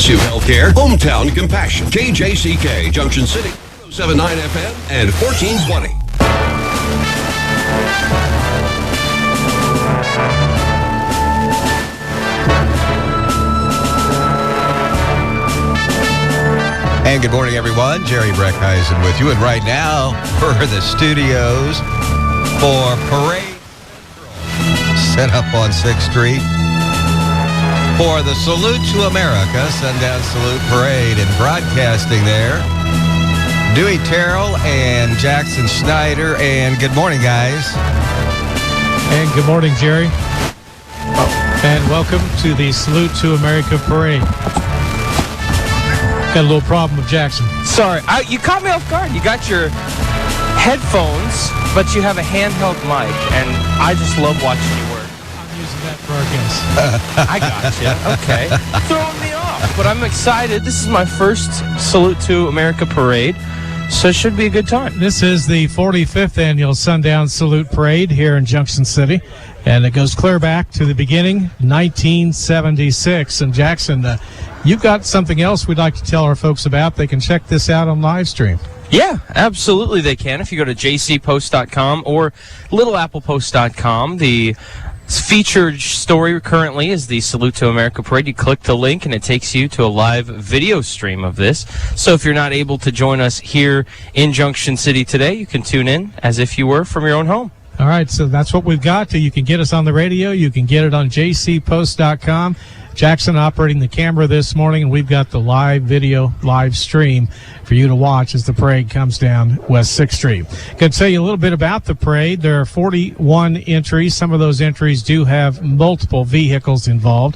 Progressive Healthcare, Hometown Compassion, KJCK, Junction City, 107.9 FM and 1420. And good morning, everyone. Jerry Breckheisen with you. And right now, for the studios for Parade set up on 6th Street for the Salute to America, Sundown Salute Parade, and broadcasting there, Dewey Terrell and Jackson Snyder. And good morning, guys. And good morning, Jerry. And welcome to the Salute to America Parade. Got a little problem with Jackson. Sorry, you caught me off guard. You got your headphones, but you have a handheld mic, and I just love watching you work. I'm using that for our guests. I got you. Okay. Throwing me off. But I'm excited. This is my first Salute to America Parade, so it should be a good time. This is the 45th annual Sundown Salute Parade here in Junction City, and it goes clear back to the beginning, 1976. And Jackson, you've got something else we'd like to tell our folks about. They can check this out on live stream. Yeah, absolutely they can. If you go to jcpost.com or littleapplepost.com, the featured story currently is the Salute to America Parade. You click the link and it takes you to a live video stream of this. So if you're not able to join us here in Junction City today, you can tune in as if you were from your own home. All right, so that's what we've got. You can get us on the radio. You can get it on jcpost.com. Jackson operating the camera this morning, and we've got the live video, live stream for you to watch as the parade comes down West 6th Street. Going to tell you a little bit about the parade. There are 41 entries. Some of those entries do have multiple vehicles involved.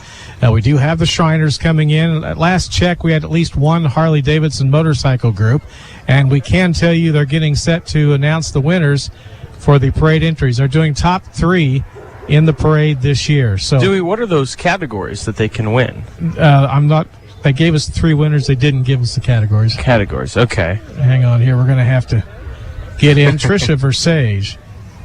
We do have the Shriners coming in. At last check, we had at least one Harley-Davidson motorcycle group, and we can tell you they're getting set to announce the winners for the parade entries. They're doing top 3 in the parade this year. So, Dewey, what are those categories that they can win? They gave us 3 winners. They didn't give us the categories. Categories, okay. Hang on here. We're going to have to get in. Tricia Versage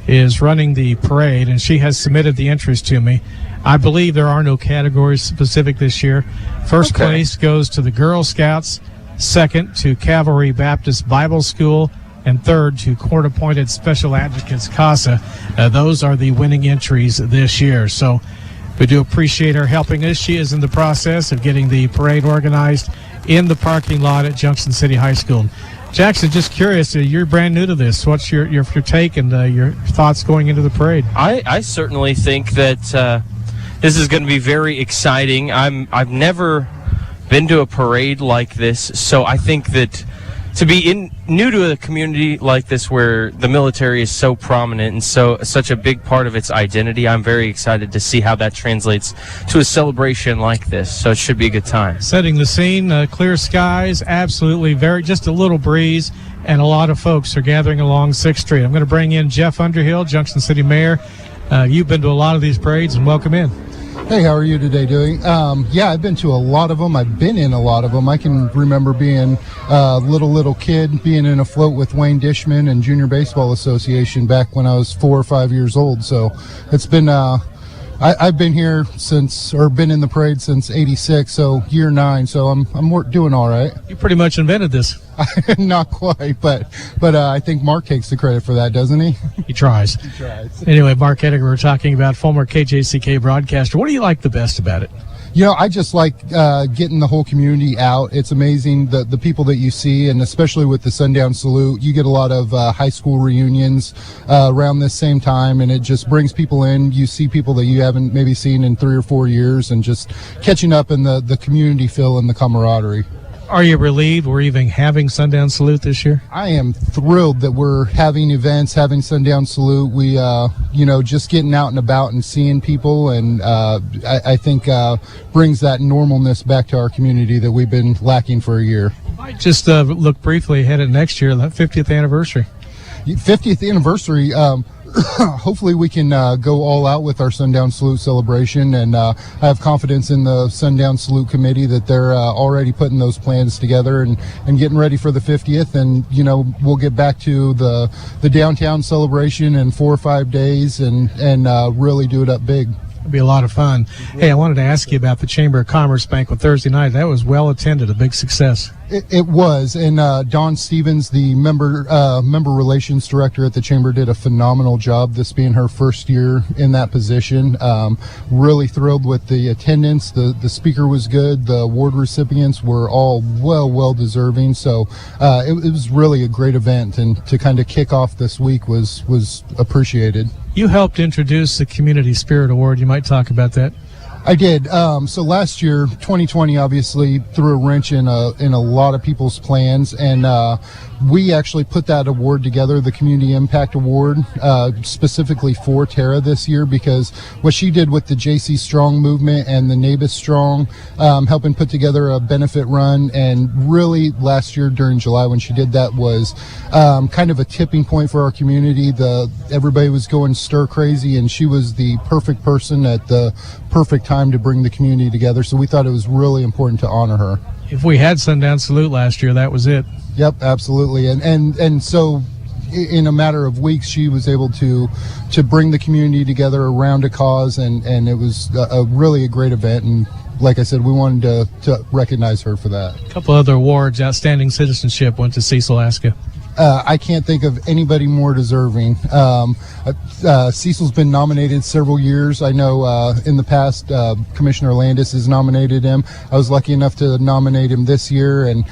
is running the parade, and she has submitted the entries to me. I believe there are no categories specific this year. First place goes to the Girl Scouts, second to Cavalry Baptist Bible School, and third to court-appointed Special Advocates CASA. Those are the winning entries this year. So we do appreciate her helping us. She is in the process of getting the parade organized in the parking lot at Junction City High School. Jackson, just curious, you're brand new to this. What's your take and your thoughts going into the parade? I certainly think that this is going to be very exciting. I've never been to a parade like this, so I think that to be new to a community like this where the military is so prominent and such a big part of its identity, I'm very excited to see how that translates to a celebration like this. So it should be a good time. Setting the scene, clear skies, absolutely just a little breeze, and a lot of folks are gathering along 6th Street. I'm going to bring in Jeff Underhill, Junction City Mayor. You've been to a lot of these parades, and welcome in. Hey, how are you today, Dewey? Yeah, I've been to a lot of them. I've been in a lot of them. I can remember being a little kid, being in a float with Wayne Dishman and Junior Baseball Association back when I was 4 or 5 years old. So it's been, I've been here been in the parade since '86, so year 9. So I'm doing all right. You pretty much invented this. Not quite, but I think Mark takes the credit for that, doesn't he? He tries. Anyway, Mark Eddiger, we're talking about former KJCK broadcaster. What do you like the best about it? You know, I just like getting the whole community out. It's amazing the people that you see, and especially with the Sundown Salute, you get a lot of high school reunions around this same time, and it just brings people in. You see people that you haven't maybe seen in 3 or 4 years, and just catching up in the community feel and the camaraderie. Are you relieved we're even having Sundown Salute this year? I am thrilled that we're having events, having Sundown Salute. We, just getting out and about and seeing people, and I think brings that normalness back to our community that we've been lacking for a year. Might just look briefly ahead at next year, that 50th anniversary. 50th anniversary. Hopefully we can go all out with our Sundown Salute celebration, and I have confidence in the Sundown Salute Committee that they're already putting those plans together and getting ready for the 50th, and we'll get back to the downtown celebration in 4 or 5 days and really do it up big. It'll be a lot of fun. Hey, I wanted to ask you about the Chamber of Commerce banquet Thursday night. That was well attended, a big success. It was, and Dawn Stevens, the member relations director at the Chamber, did a phenomenal job, this being her first year in that position. Really thrilled with the attendance. The speaker was good. The award recipients were all well deserving. So it was really a great event, and to kind of kick off this week was appreciated. You helped introduce the Community Spirit Award. You might talk about that. I did. So last year, 2020, obviously threw a wrench in a lot of people's plans, and we actually put that award together, the Community Impact Award, specifically for Tara this year, because what she did with the JC Strong movement and the NABIS Strong, helping put together a benefit run, and really last year during July when she did that was kind of a tipping point for our community. Everybody was going stir crazy, and she was the perfect person at the perfect time to bring the community together. So we thought it was really important to honor her. If we had Sundown Salute last year, that was it. Yep, absolutely. And so in a matter of weeks, she was able to bring the community together around a cause, and it was really a great event. And like I said, we wanted to recognize her for that. A couple other awards. Outstanding Citizenship went to Cecil Aska. I can't think of anybody more deserving. Cecil's been nominated several years. I know in the past, Commissioner Landis has nominated him. I was lucky enough to nominate him this year, and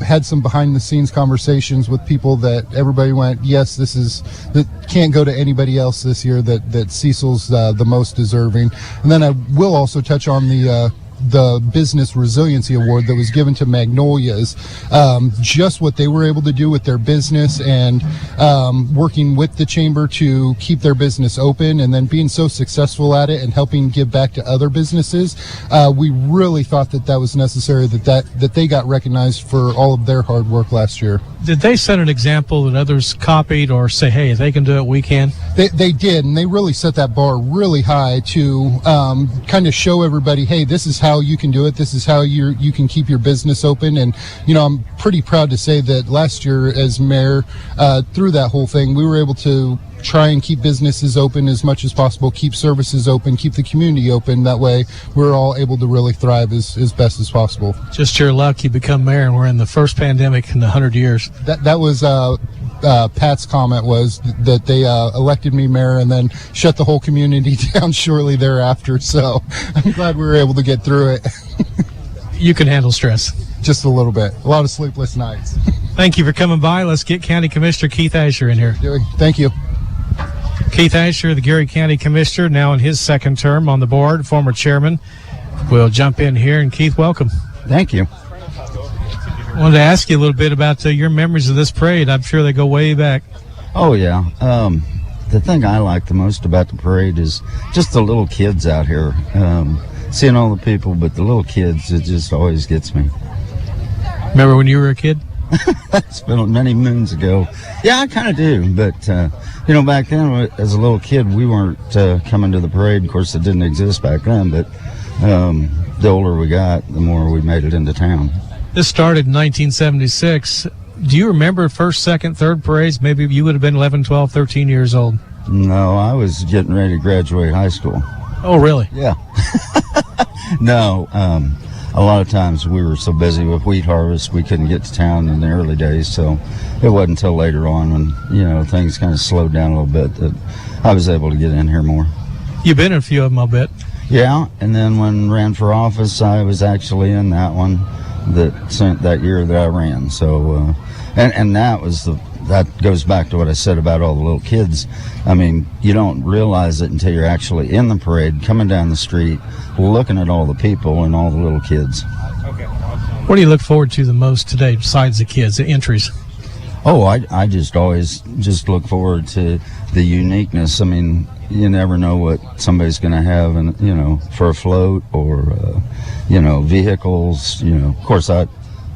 had some behind-the-scenes conversations with people that everybody went, yes, that can't go to anybody else this year, that Cecil's the most deserving. And then I will also touch on the Business Resiliency Award that was given to Magnolias. Just what they were able to do with their business, and working with the Chamber to keep their business open, and then being so successful at it and helping give back to other businesses. We really thought that was necessary, that they got recognized for all of their hard work last year. Did they set an example that others copied, or say, hey, if they can do it, we can? They did, and they really set that bar really high to kind of show everybody, hey, this is how you can do it. This is how you can keep your business open. And, I'm pretty proud to say that last year as mayor, through that whole thing, we were able to try and keep businesses open as much as possible, keep services open, keep the community open. That way we're all able to really thrive as best as possible. Just your luck you become mayor, and we're in the first pandemic in 100 years. That was Pat's comment, was that they elected me mayor and then shut the whole community down shortly thereafter. So I'm glad we were able to get through it. You can handle stress. Just a little bit. A lot of sleepless nights. Thank you for coming by. Let's get County Commissioner Keith Aser in here. Thank you. Keith Aser, the Geary County Commissioner, now in his second term on the board, former chairman. We'll jump in here, and Keith, welcome. Thank you. I wanted to ask you a little bit about your memories of this parade. I'm sure they go way back. Oh, yeah. The thing I like the most about the parade is just the little kids out here. Seeing all the people, but the little kids, it just always gets me. Remember when you were a kid? It's been many moons ago. Yeah, I kind of do. But, back then, as a little kid, we weren't coming to the parade. Of course, it didn't exist back then. But the older we got, the more we made it into town. This started in 1976. Do you remember first, second, third parades? Maybe you would have been 11, 12, 13 years old. No, I was getting ready to graduate high school. Oh, really? Yeah. No, a lot of times we were so busy with wheat harvest we couldn't get to town in the early days, so it wasn't until later on when things kind of slowed down a little bit that I was able to get in here more. You've been in a few of them, I'll bet. Yeah, and then when I ran for office, I was actually in that one that year that I ran. So and that goes back to what I said about all the little kids. I mean, you don't realize it until you're actually in the parade, coming down the street, looking at all the people and all the little kids. What do you look forward to the most today besides the kids, the entries? Oh, I just always just look forward to the uniqueness. I mean, you never know what somebody's going to have, and for a float or vehicles. Of course, I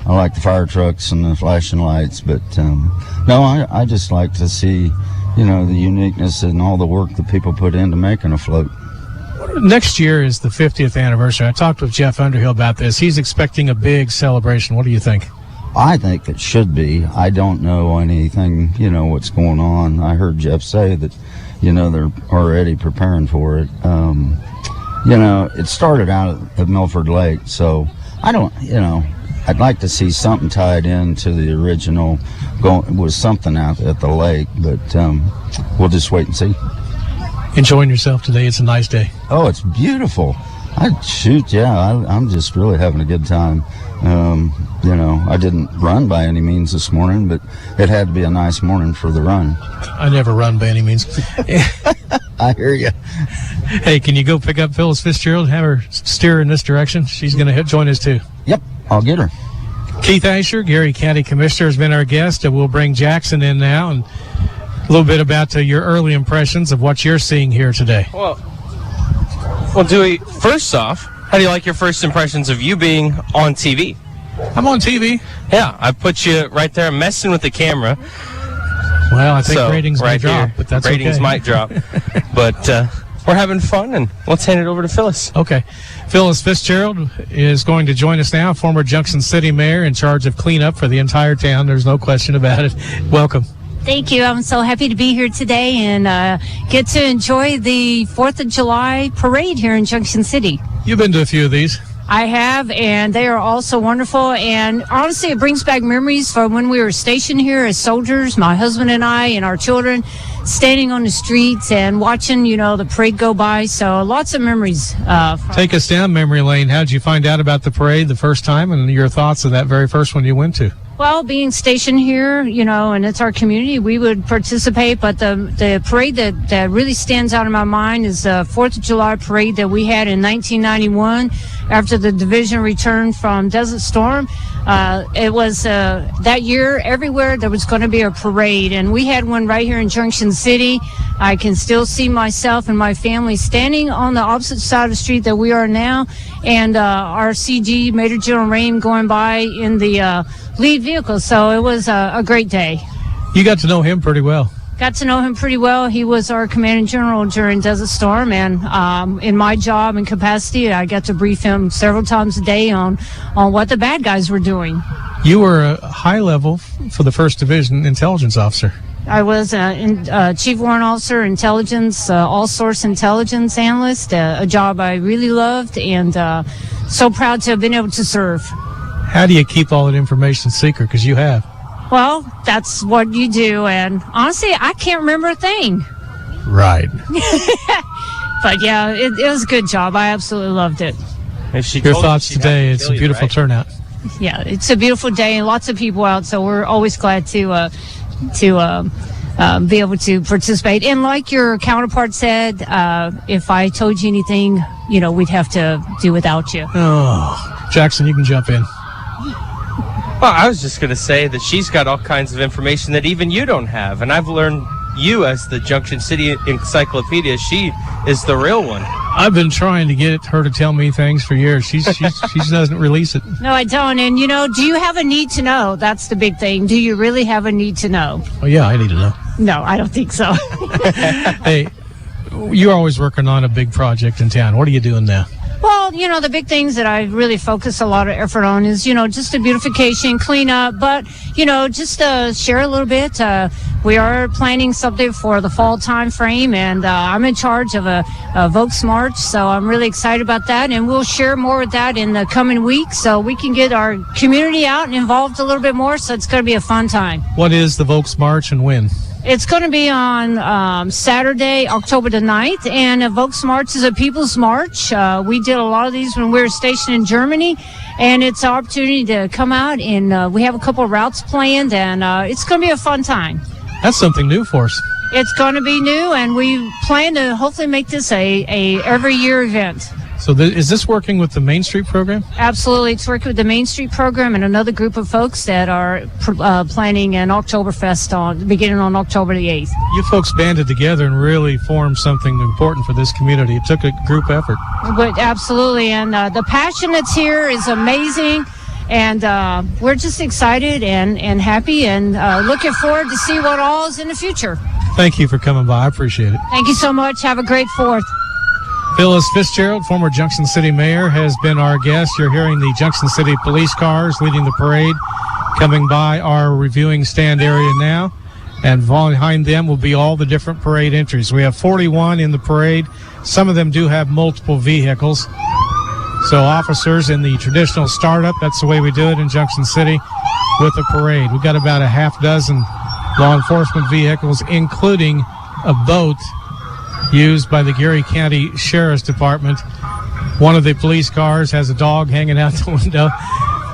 like the fire trucks and the flashing lights, but no, I just like to see the uniqueness and all the work that people put into making a float. Next year is the 50th anniversary. I talked with Jeff Underhill about this. He's expecting a big celebration. What do you think? I think it should be. I don't know anything, what's going on. I heard Jeff say that, they're already preparing for it. it started out at Milford Lake, so I don't, I'd like to see something tied into the original, was something out at the lake, but we'll just wait and see. Enjoying yourself today. It's a nice day. Oh, it's beautiful. I'm just really having a good time. I didn't run by any means this morning, but it had to be a nice morning for the run. I never run by any means. I hear you. Hey, can you go pick up Phyllis Fitzgerald and have her steer in this direction? She's going to join us too. Yep, I'll get her. Keith Aser, Gary County Commissioner, has been our guest. We'll bring Jackson in now and a little bit about your early impressions of what you're seeing here today. Well, Dewey, first off, how do you like your first impressions of you being on TV? I'm on TV. Yeah, I put you right there messing with the camera. Well, I think ratings might drop, but that's okay. Ratings might drop. But we're having fun, and let's hand it over to Phyllis. Okay. Phyllis Fitzgerald is going to join us now, former Junction City Mayor in charge of cleanup for the entire town. There's no question about it. Welcome. Thank you. I'm so happy to be here today and get to enjoy the 4th of July parade here in Junction City. You've been to a few of these. I have, and they are all so wonderful. And honestly, it brings back memories from when we were stationed here as soldiers, my husband and I and our children, standing on the streets and watching, the parade go by. So lots of memories. Take us down memory lane. How did you find out about the parade the first time and your thoughts of that very first one you went to? Well, being stationed here, and it's our community, we would participate. But the parade that really stands out in my mind is the 4th of July parade that we had in 1991 after the division returned from Desert Storm. It was that year, everywhere there was going to be a parade, and we had one right here in Junction City. I can still see myself and my family standing on the opposite side of the street that we are now, and our CG, Major General Raim, going by in the lead vehicle. So it was a great day. You got to know him pretty well. Got to know him pretty well. He was our commanding general during Desert Storm, and in my job and capacity, I got to brief him several times a day on what the bad guys were doing. You were a high level for the 1st Division intelligence officer. I was Chief Warrant Officer, Intelligence, all-source intelligence analyst, a job I really loved and so proud to have been able to serve. How do you keep all that information secret? Because you have. Well, that's what you do, and honestly, I can't remember a thing. Right. But yeah, it was a good job. I absolutely loved it. Your thoughts today? It's a beautiful turnout. Yeah, it's a beautiful day and lots of people out, so we're always glad to be able to participate. And like your counterpart said, if I told you anything, we'd have to do without you. Oh, Jackson, you can jump in. Well, I was just going to say that she's got all kinds of information that even you don't have, and I've learned you as the Junction City Encyclopedia. She is the real one. I've been trying to get her to tell me things for years. She doesn't release it. No, I don't. And, do you have a need to know? That's the big thing. Do you really have a need to know? Oh, yeah, I need to know. No, I don't think so. Hey, you're always working on a big project in town. What are you doing now? Well, the big things that I really focus a lot of effort on is, just the beautification, cleanup, but, just to share a little bit, we are planning something for the fall time frame, and I'm in charge of a Volks March, so I'm really excited about that, and we'll share more with that in the coming weeks so we can get our community out and involved a little bit more, so it's going to be a fun time. What is the Volks March and when? It's going to be on Saturday, October the 9th, and a Volks March is a people's march. We did a lot of these when we were stationed in Germany, and it's an opportunity to come out, and we have a couple of routes planned, and it's going to be a fun time. That's something new for us. It's going to be new, and we plan to hopefully make this a every year event. So is this working with the Main Street program? Absolutely. It's working with the Main Street program and another group of folks that are planning an Oktoberfest beginning on October the 8th. You folks banded together and really formed something important for this community. It took a group effort. But absolutely. And the passion that's here is amazing. And we're just excited and happy and looking forward to see what all is in the future. Thank you for coming by. I appreciate it. Thank you so much. Have a great 4th. Phyllis Fitzgerald, former Junction City Mayor, has been our guest. You're hearing the Junction City police cars leading the parade coming by our reviewing stand area now. and behind them will be all the different parade entries. We have 41 in the parade. Some of them do have multiple vehicles. So officers in the traditional startup, that's the way we do it in Junction City with a parade. We've got about a half dozen law enforcement vehicles, including a boat used by the Geary County Sheriff's Department. One of the police cars has a dog hanging out the window,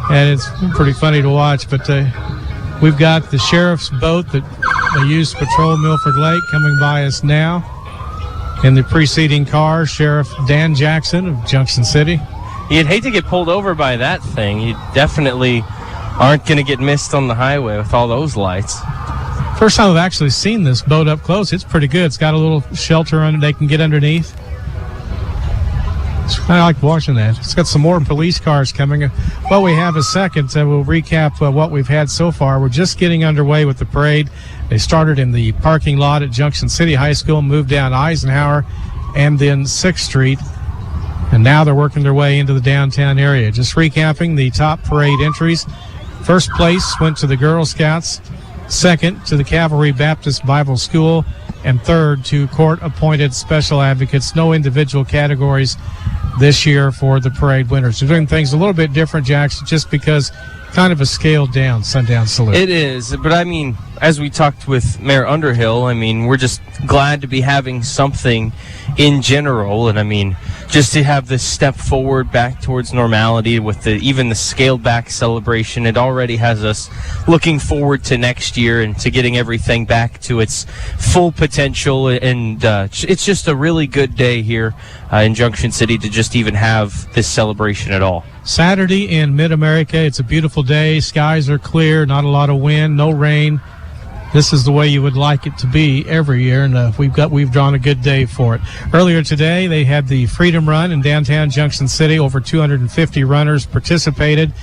and it's pretty funny to watch. But we've got the sheriff's boat that they used to patrol Milford Lake coming by us now. In the preceding car, Sheriff Dan Jackson of Junction City. You'd hate to get pulled over by that thing. You definitely aren't going to get missed on the highway with all those lights. First time I've actually seen this boat up close. It's pretty good. It's got a little shelter on it they can get underneath. I like watching that. It's got some more police cars coming. Well, we have a second. We'll recap what we've had so far. We're just getting underway with the parade. They started in the parking lot at Junction City High School, moved down Eisenhower, and then 6th Street. And now they're working their way into the downtown area. Just recapping the top parade entries. First place went to the Girl Scouts, second to the Cavalry Baptist Bible School, and third to court-appointed special advocates. No individual categories this year for the parade winners. They're doing things a little bit different, Jackson, just because kind of a scaled-down Sundown Salute. It is, but I mean, as we talked with Mayor Underhill, I mean, we're just glad to be having something in general, and I mean, just to have this step forward back towards normality with even the scaled-back celebration, it already has us looking forward to next year and to getting everything back to its full potential, and it's just a really good day here in Junction City to just even have this celebration at all. Saturday in Mid-America, it's a beautiful day. Skies are clear, not a lot of wind, no rain. This is the way you would like it to be every year, and we've drawn a good day for it. Earlier today, they had the Freedom Run in downtown Junction City. Over 250 runners participated.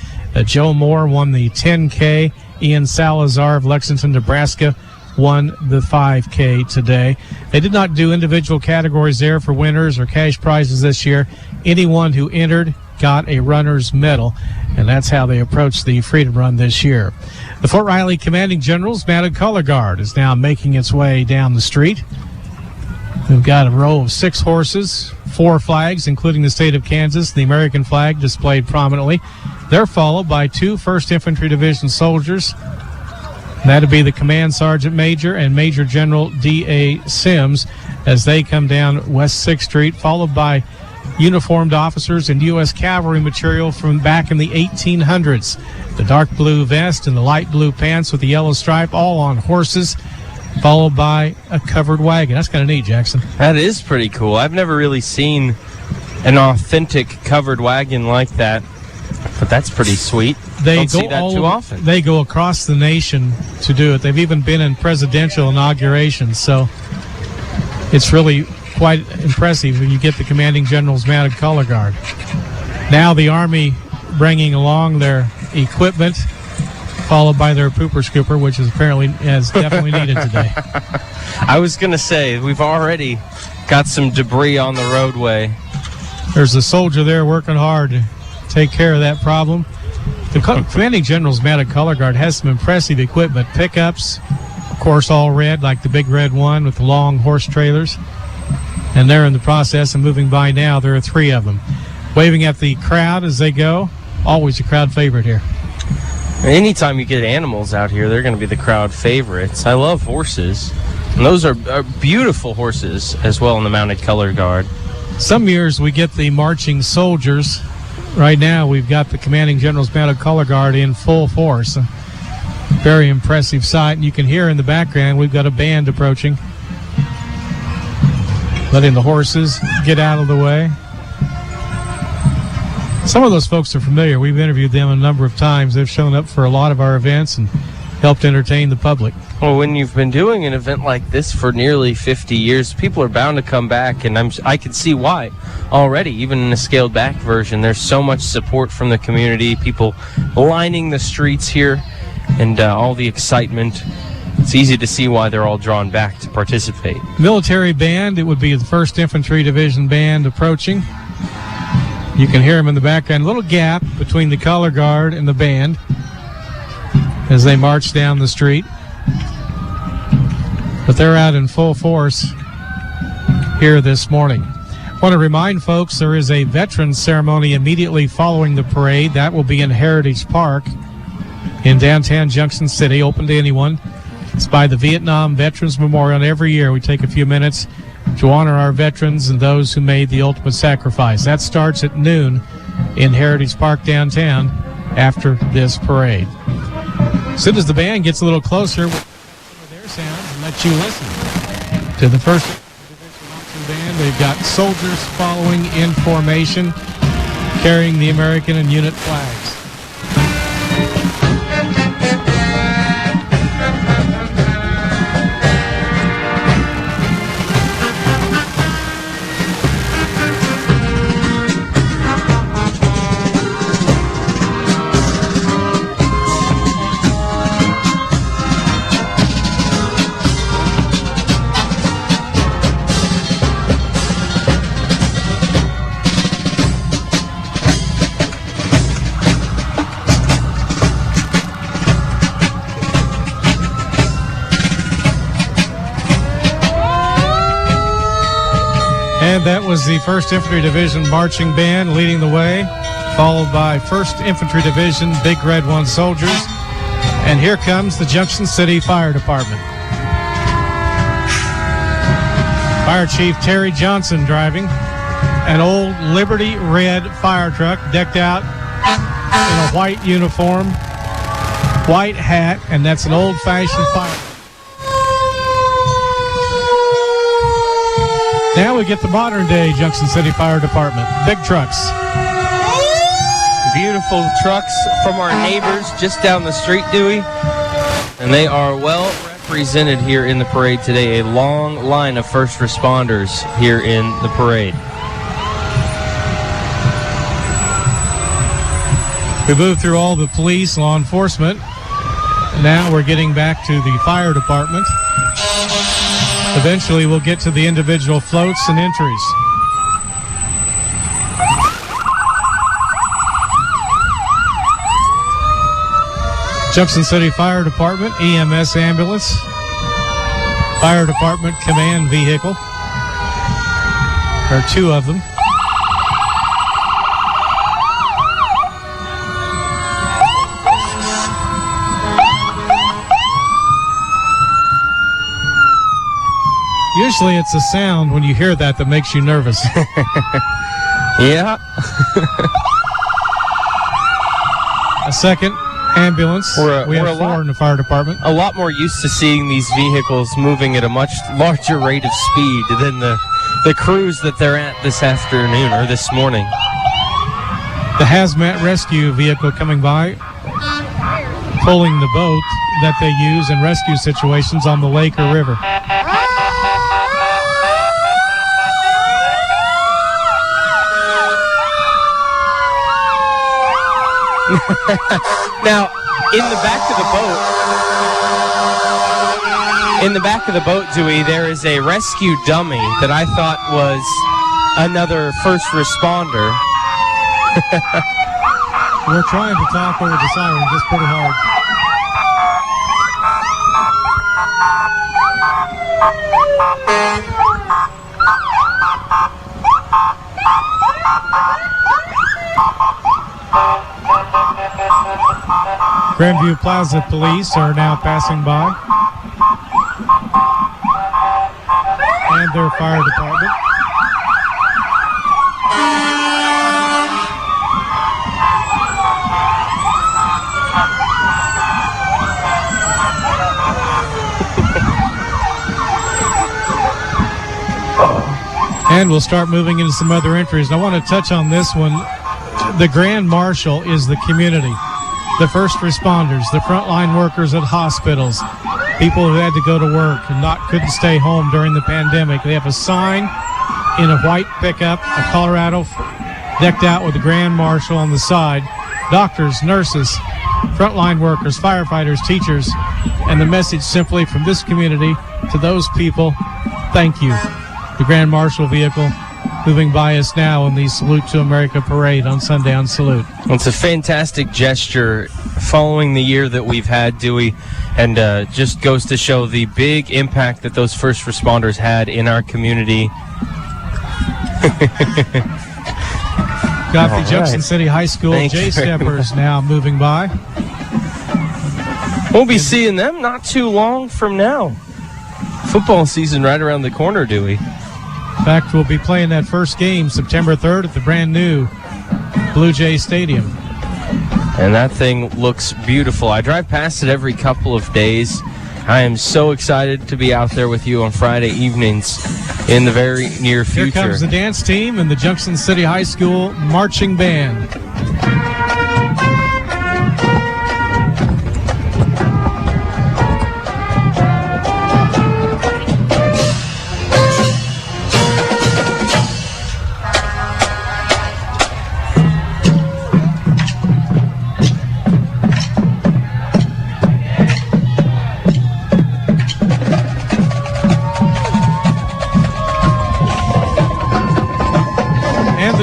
Joe Moore won the 10K. Ian Salazar of Lexington, Nebraska, won the 5K today. They did not do individual categories there for winners or cash prizes this year. Anyone who entered got a runner's medal, and that's how they approached the Freedom Run this year. The Fort Riley Commanding General's Mounted Color Guard is now making its way down the street. We've got a row of 6 horses, 4 flags, including the state of Kansas, the American flag displayed prominently. They're followed by 2 1st Infantry Division soldiers. That'd be the Command Sergeant Major and Major General D.A. Sims as they come down West 6th Street, followed by uniformed officers in U.S. cavalry material from back in the 1800s. The dark blue vest and the light blue pants with the yellow stripe, all on horses, followed by a covered wagon. That's kind of neat, Jackson. That is pretty cool. I've never really seen an authentic covered wagon like that, but that's pretty sweet. Don't see that too often. They go across the nation to do it. They've even been in presidential inaugurations, so it's really quite impressive when you get the Commanding General's Mounted Color Guard. Now the Army bringing along their equipment, followed by their pooper scooper, which is definitely needed today. I was going to say, we've already got some debris on the roadway. There's a soldier there working hard to take care of that problem. The Commanding General's Mounted Color Guard has some impressive equipment. Pickups, of course, all red, like the big red one with the long horse trailers. And they're in the process of moving by now. There are 3 of them. Waving at the crowd as they go. Always a crowd favorite here. Anytime you get animals out here, they're going to be the crowd favorites. I love horses. And those are beautiful horses as well in the Mounted Color Guard. Some years we get the marching soldiers. Right now we've got the Commanding General's Mounted Color Guard in full force. A very impressive sight. And you can hear in the background we've got a band approaching, letting the horses get out of the way. Some of those folks are familiar. We've interviewed them a number of times. They've shown up for a lot of our events and helped entertain the public. Well, when you've been doing an event like this for nearly 50 years, people are bound to come back, and I can see why already. Even in a scaled-back version, there's so much support from the community, people lining the streets here, and all the excitement. It's easy to see why they're all drawn back to participate. Military band, it would be the 1st Infantry Division band approaching. You can hear them in the background. A little gap between the color guard and the band as they march down the street. but they're out in full force here this morning. I want to remind folks there is a veterans ceremony immediately following the parade. That will be in Heritage Park in downtown Junction City, open to anyone. It's by the Vietnam Veterans Memorial, and every year we take a few minutes to honor our veterans and those who made the ultimate sacrifice. That starts at noon in Heritage Park downtown after this parade. As soon as the band gets a little closer, we'll some of their sounds and let you listen to the first band. They've got soldiers following in formation, carrying the American and unit flags. And that was the 1st Infantry Division Marching Band leading the way, followed by 1st Infantry Division Big Red 1 Soldiers. And here comes the Junction City Fire Department. Fire Chief Terry Johnson driving an old Liberty Red fire truck decked out in a white uniform, white hat, and that's an old-fashioned fire. Now we get the modern-day Junction City Fire Department. Big trucks. Beautiful trucks from our neighbors just down the street, Dewey. And they are well represented here in the parade today. A long line of first responders here in the parade. We moved through all the police, law enforcement. Now we're getting back to the fire department. Eventually, we'll get to the individual floats and entries. Junction City Fire Department, EMS ambulance, Fire Department command vehicle. There are 2 of them. Usually it's a sound when you hear that makes you nervous. Yeah. A second ambulance. We have 4 in the fire department. A lot more used to seeing these vehicles moving at a much larger rate of speed than the crews that they're at this afternoon or this morning. The hazmat rescue vehicle coming by, pulling the boat that they use in rescue situations on the lake or river. Now, in the back of the boat, Dewey, there is a rescue dummy that I thought was another first responder. We're trying to talk over the siren just pretty hard. Grandview Plaza police are now passing by. And their fire department. And we'll start moving into some other entries. And I want to touch on this one. The Grand Marshal is the community. The first responders, the frontline workers at hospitals, people who had to go to work and couldn't stay home during the pandemic. They have a sign in a white pickup, a Colorado, decked out with the Grand Marshal on the side. Doctors, nurses, frontline workers, firefighters, teachers, and the message simply from this community to those people, thank you. The Grand Marshal vehicle moving by us now in the Salute to America parade on Sundown Salute. It's a fantastic gesture following the year that we've had, Dewey, and just goes to show the big impact that those first responders had in our community. Got the Junction City High School J-Steppers now moving by. We'll be seeing them not too long from now. Football season right around the corner, Dewey. In fact, we'll be playing that first game September 3rd at the brand new Blue Jay Stadium. And that thing looks beautiful. I drive past it every couple of days. I am so excited to be out there with you on Friday evenings in the very near future. Here comes the dance team and the Junction City High School marching band.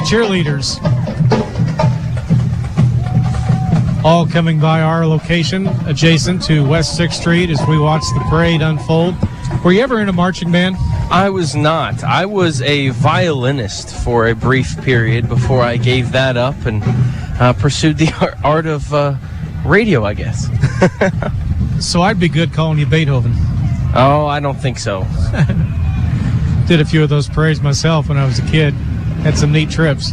Cheerleaders all coming by our location adjacent to West 6th Street as we watch the parade unfold. Were you ever in a marching band? I was not. I was a violinist for a brief period before I gave that up and pursued the art of radio, I guess. So I'd be good calling you Beethoven. Oh, I don't think so. Did a few of those parades myself when I was a kid. Had some neat trips.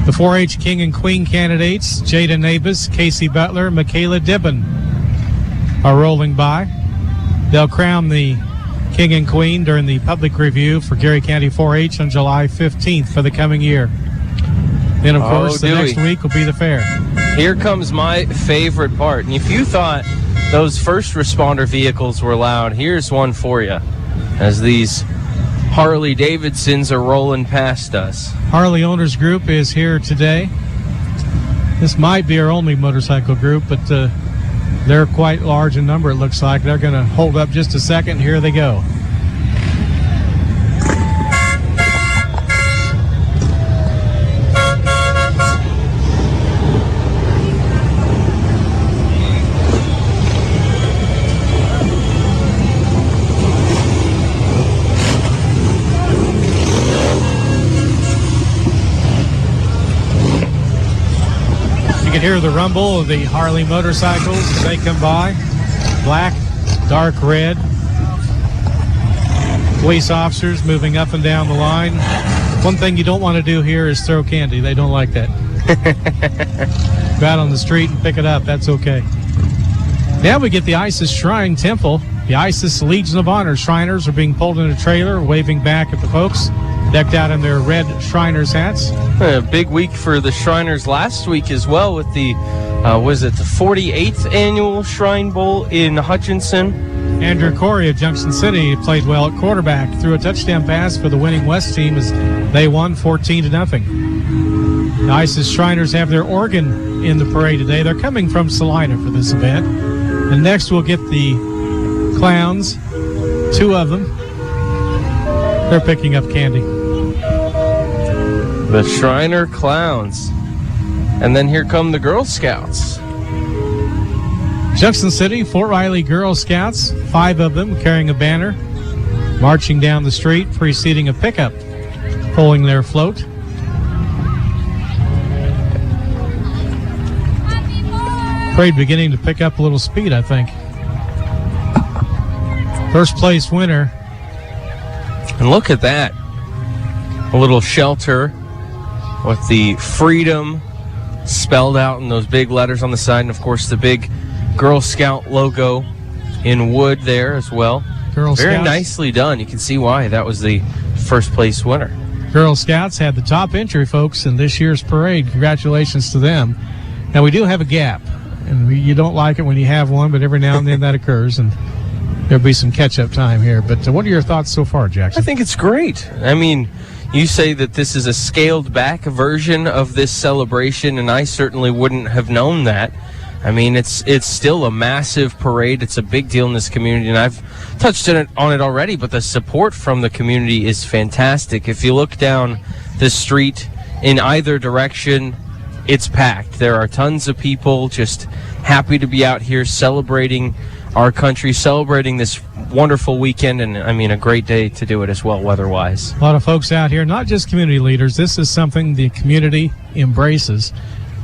The 4-H King and Queen candidates, Jada Nabis, Casey Butler, Michaela Dibben, are rolling by. They'll crown the King and Queen during the public review for Gary County 4-H on July 15th for the coming year. Then, of course, the next week will be the fair. Here comes my favorite part. And if you thought those first responder vehicles were loud, here's one for you as these Harley Davidsons are rolling past us. Harley Owners Group is here today. This might be our only motorcycle group, but they're quite large in number, it looks like. They're going to hold up just a second. Here they go. Hear the rumble of the Harley motorcycles as they come by. Black, dark red. Police officers moving up and down the line. One thing you don't want to do here is throw candy. They don't like that. Go out on the street and pick it up. That's okay. Now we get the ISIS Shrine Temple. The ISIS Legion of Honor Shriners are being pulled in a trailer, waving back at the folks, decked out in their red Shriners hats. A big week for the Shriners last week as well with the, was it the 48th Annual Shrine Bowl in Hutchinson? Andrew Corey of Junction City played well at quarterback, threw a touchdown pass for the winning West team as they won 14-0. The ISIS Shriners have their organ in the parade today. They're coming from Salina for this event. And next we'll get the clowns, two of them. They're picking up candy. The Shriner Clowns. And then here come the Girl Scouts. Junction City, Fort Riley Girl Scouts, 5 of them carrying a banner, marching down the street, preceding a pickup, pulling their float. Parade beginning to pick up a little speed, I think. First place winner. And look at that. A little shelter with the freedom spelled out in those big letters on the side. And, of course, the big Girl Scout logo in wood there as well. Girl Very Scouts. nicely done. You can see why that was the first place winner. Girl Scouts had the top entry, folks, in this year's parade. Congratulations to them. Now, we do have a gap, and you don't like it when you have one, but every now and then that occurs, and there'll be some catch-up time here. But what are your thoughts so far, Jackson? I think it's great. I mean, you say that this is a scaled-back version of this celebration, and I certainly wouldn't have known that. I mean, it's still a massive parade. It's a big deal in this community, and I've touched on it already, but the support from the community is fantastic. If you look down the street in either direction, it's packed. There are tons of people just happy to be out here celebrating our country, celebrating this wonderful weekend, and I mean a great day to do it as well, weather-wise. A lot of folks out here, not just community leaders. This is something the community embraces,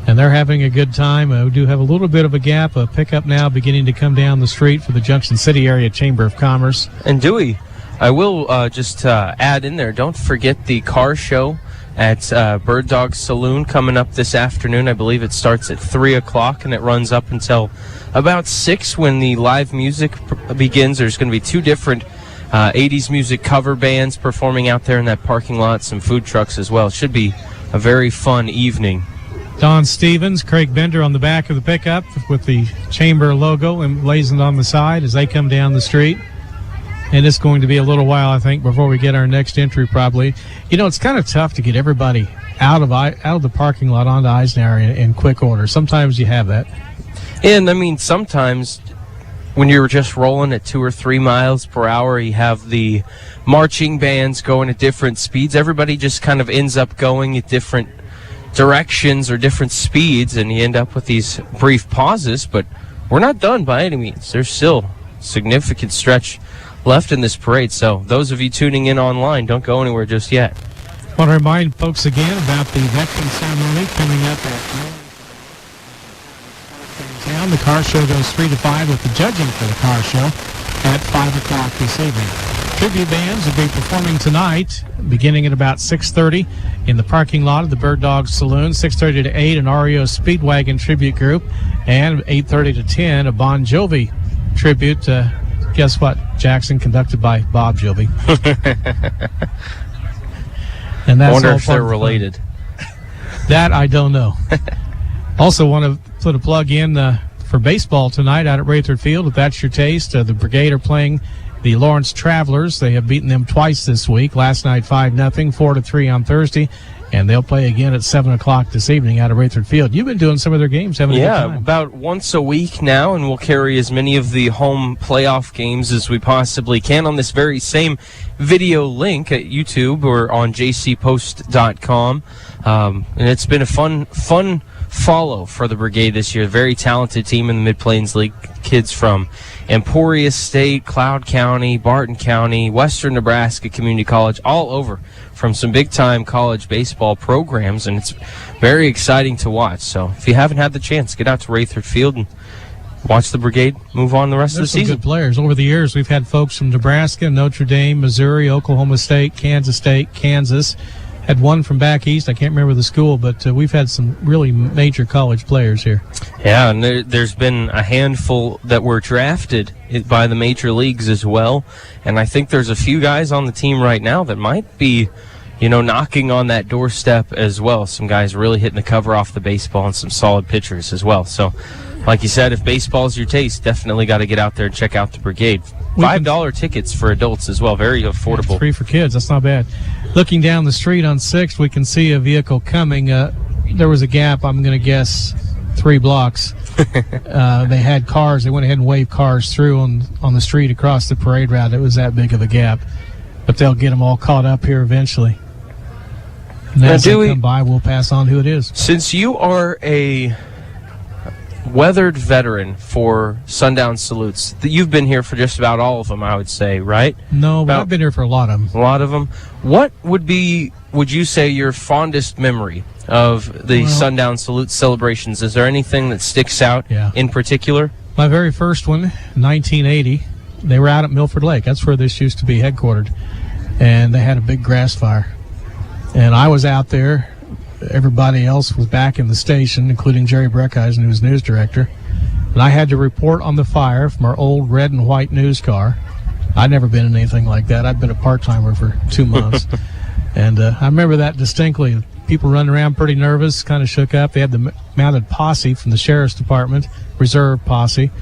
and they're having a good time. We do have a little bit of a gap, a pickup now beginning to come down the street for the Junction City Area Chamber of Commerce. And Dewey, I will just add in there, don't forget the car show at Bird Dog Saloon coming up this afternoon. I believe it starts at 3 o'clock and it runs up until about 6 when the live music begins. There's going to be 2 different 80s music cover bands performing out there in that parking lot, some food trucks as well. It should be a very fun evening. Don Stevens, Craig Bender on the back of the pickup with the chamber logo emblazoned on the side as they come down the street. And it's going to be a little while, I think, before we get our next entry probably. You know, it's kind of tough to get everybody out of the parking lot onto Eisenhower in quick order. Sometimes you have that. And, I mean, sometimes when you're just rolling at 2 or 3 miles per hour, you have the marching bands going at different speeds. Everybody just kind of ends up going at different directions or different speeds, and you end up with these brief pauses. But we're not done by any means. There's still a significant stretch left in this parade, so those of you tuning in online, don't go anywhere just yet. I want to remind folks again about the veteran ceremony coming up at town. The car show goes 3 to 5 with the judging for the car show at 5 o'clock this evening. Tribute bands will be performing tonight, beginning at about 6:30 in the parking lot of the Bird Dog Saloon. 6:30 to 8, an REO Speedwagon tribute group, and 8:30 to 10, a Bon Jovi tribute. Guess what? Jackson, conducted by Bob Jovi. And that's I wonder all if they're part of related. That I don't know. Also want to put a plug in for baseball tonight out at Rayford Field, if that's your taste. The Brigade are playing the Lawrence Travelers. They have beaten them twice this week. Last night 5-0, 4-3 on Thursday. And they'll play again at 7 o'clock this evening out of Rayford Field. You've been doing some of their games, haven't you? Yeah, about once a week now, and we'll carry as many of the home playoff games as we possibly can on this very same video link at YouTube or on jcpost.com. And it's been a fun follow for the Brigade this year. Very talented team in the Mid-Plains League. Kids from Emporia State, Cloud County, Barton County, Western Nebraska Community College, all over from some big-time college baseball programs, and it's very exciting to watch. So if you haven't had the chance, get out to Rayford Field and watch the Brigade move on the rest of the season. Some good players. Over the years, we've had folks from Nebraska, Notre Dame, Missouri, Oklahoma State, Kansas. Had one from back east. I can't remember the school, but we've had some really major college players here. Yeah, and there's been a handful that were drafted by the major leagues as well. And I think there's a few guys on the team right now that might be, knocking on that doorstep as well. Some guys really hitting the cover off the baseball and some solid pitchers as well. So, like you said, if baseball's your taste, definitely got to get out there and check out the Brigade. $5 tickets for adults as well. Very affordable. Yeah, 3 for kids. That's not bad. Looking down the street on 6th, we can see a vehicle coming. There was a gap, I'm going to guess, 3 blocks. They had cars. They went ahead and waved cars through on the street across the parade route. It was that big of a gap. But they'll get them all caught up here eventually. And as they come by, we'll pass on who it is. Since you are a weathered veteran for Sundown Salutes, you've been here for just about all of them, I would say, right? No, but I've been here for a lot of them. A lot of them. What would you say, your fondest memory of the Sundown Salute celebrations? Is there anything that sticks out in particular? My very first one, 1980, they were out at Milford Lake. That's where this used to be headquartered. And they had a big grass fire. And I was out there. Everybody else was back in the station, including Jerry Breckheisen, who was news director. And I had to report on the fire from our old red and white news car. I'd never been in anything like that. I'd been a part-timer for 2 months. And I remember that distinctly. People running around pretty nervous, kind of shook up. They had the mounted posse from the sheriff's department, reserve posse.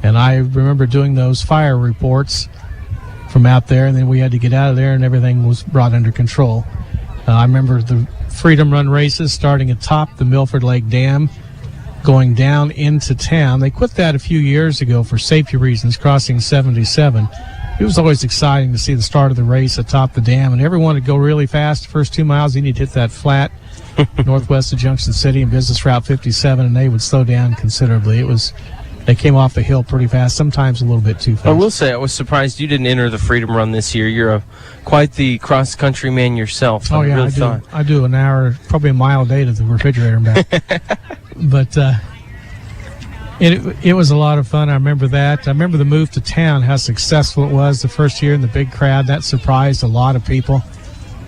And I remember doing those fire reports from out there, and then we had to get out of there, and everything was brought under control. I remember the Freedom Run races starting atop the Milford Lake Dam, going down into town. They quit that a few years ago for safety reasons, crossing 77. It was always exciting to see the start of the race atop the dam, and everyone would go really fast. The first 2 miles, you need to hit that flat northwest of Junction City and Business Route 57, and they would slow down considerably. They came off the hill pretty fast, sometimes a little bit too fast. I will say I was surprised you didn't enter the Freedom Run this year. You're quite the cross-country man yourself. Oh, yeah, I do an hour, probably a mile a day to the refrigerator and back. But it was a lot of fun. I remember that. I remember the move to town, how successful it was the first year, and the big crowd. That surprised a lot of people.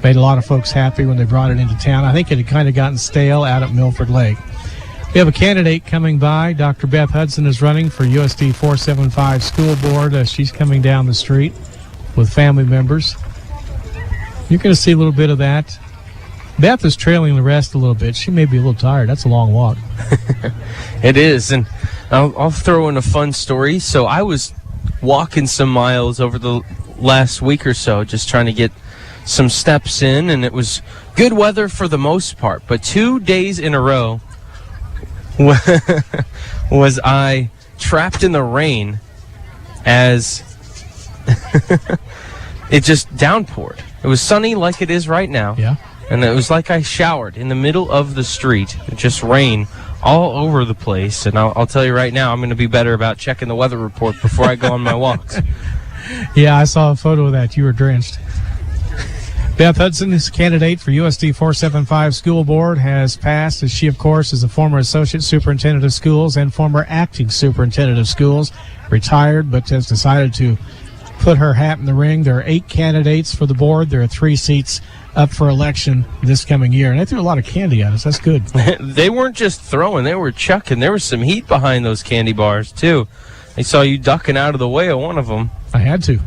Made a lot of folks happy when they brought it into town. I think it had kind of gotten stale out at Milford Lake. We have a candidate coming by. Dr. Beth Hudson is running for USD 475 School Board. She's coming down the street with family members. You're going to see a little bit of that. Beth is trailing the rest a little bit. She may be a little tired. That's a long walk. It is, and I'll throw in a fun story. So I was walking some miles over the last week or so, just trying to get some steps in, and it was good weather for the most part. But 2 days in a row was I trapped in the rain as it just downpoured. It was sunny like it is right now. Yeah. And it was like I showered in the middle of the street. It just rained all over the place. And I'll tell you right now, I'm going to be better about checking the weather report before I go on my walks. Yeah, I saw a photo of that. You were drenched. Beth Hudson is a candidate for USD 475 School Board, has passed, as she, of course, is a former Associate Superintendent of Schools and former Acting Superintendent of Schools, retired, but has decided to put her hat in the ring. There are 8 candidates for the board. There are 3 seats up for election this coming year. And they threw a lot of candy at us. That's good. They weren't just throwing, they were chucking. There was some heat behind those candy bars, too. They saw you ducking out of the way of one of them. I had to.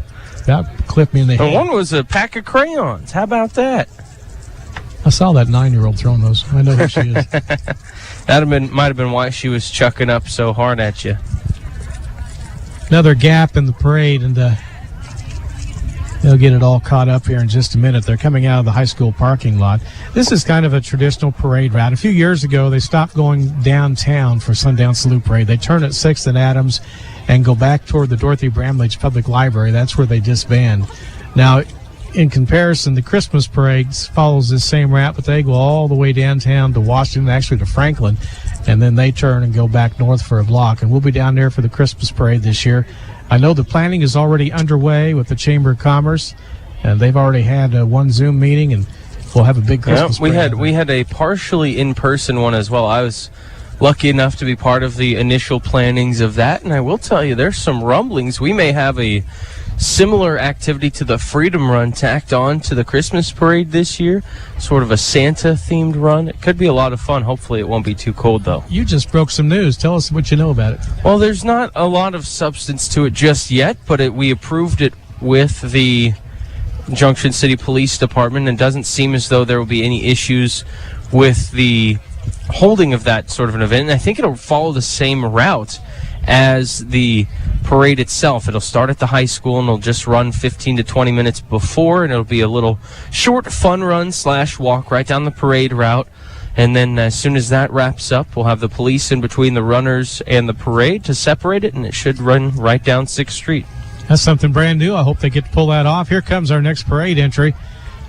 That clipped me in the head. And one was a pack of crayons. How about that? I saw that 9-year-old throwing those. I know who she is. That might have been why she was chucking up so hard at you. Another gap in the parade, and they'll get it all caught up here in just a minute. They're coming out of the high school parking lot. This is kind of a traditional parade route. A few years ago, they stopped going downtown for Sundown Salute Parade. They turn at 6th and Adams and go back toward the Dorothy Bramlage Public Library. That's where they disband. Now, in comparison, the Christmas parade follows this same route, but they go all the way downtown to Washington, actually to Franklin, and then they turn and go back north for a block. And we'll be down there for the Christmas parade this year. I know the planning is already underway with the Chamber of Commerce, and they've already had one Zoom meeting, and we'll have a big Christmas parade. We had a partially in-person one as well. I was lucky enough to be part of the initial plannings of that, and I will tell you, there's some rumblings. We may have a similar activity to the Freedom Run tacked on to the Christmas parade this year, sort of a Santa-themed run. It could be a lot of fun. Hopefully it won't be too cold, though. You just broke some news. Tell us what you know about it. Well, there's not a lot of substance to it just yet, but we approved it with the Junction City Police Department, and it doesn't seem as though there will be any issues with the holding of that sort of an event. And I think it'll follow the same route as the parade itself. It'll start at the high school, and it'll just run 15 to 20 minutes before, and it'll be a little short fun run / walk right down the parade route. And then as soon as that wraps up, we'll have the police in between the runners and the parade to separate it, and it should run right down 6th Street. That's something brand new. I hope they get to pull that off. Here comes our next parade entry.